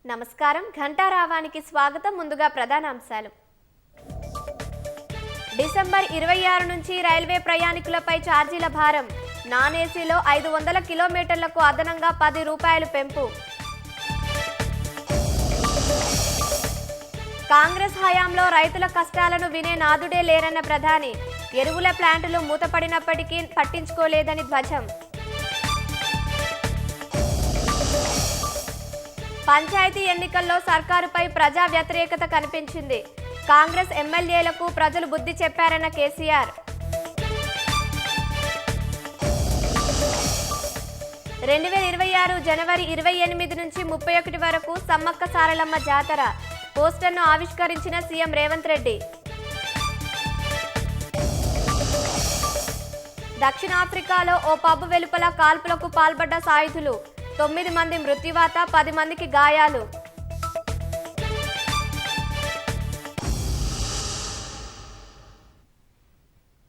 నమస్కారం ఘంటారావానికి స్వాగతం. ముందుగా ప్రధానాంశాలు. డిసెంబర్ 26 నుంచి రైల్వే ప్రయాణికులపై ఛార్జీల భారం. నాన్ ఏసీలో 500 కిలోమీటర్లకు అదనంగా 10 రూపాయలు పెంపు. కాంగ్రెస్ హయాంలో రైతుల కష్టాలను వినే నాదుడే లేరన్న ప్రధాని. ఎరువుల ప్లాంటులు మూతపడినప్పటికీ పట్టించుకోలేదని ధ్వజం. పంచాయతీ ఎన్నికల్లో సర్కారుపై ప్రజా వ్యతిరేకత కనిపించింది. కాంగ్రెస్ ఎమ్మెల్యేలకు ప్రజలు బుద్ధి చెప్పారన్న కేసీఆర్. 2026 జనవరి 28 నుంచి 31 వరకు సమ్మక్క సారలమ్మ జాతర. పోస్టర్ను ఆవిష్కరించిన సీఎం రేవంత్ రెడ్డి. దక్షిణాఫ్రికాలో ఓ పబ్ వెలుపల కాల్పులకు పాల్పడ్డ సాయుధులు. 9 మంది మృత్యువాత, 10 మందికి గాయాలు.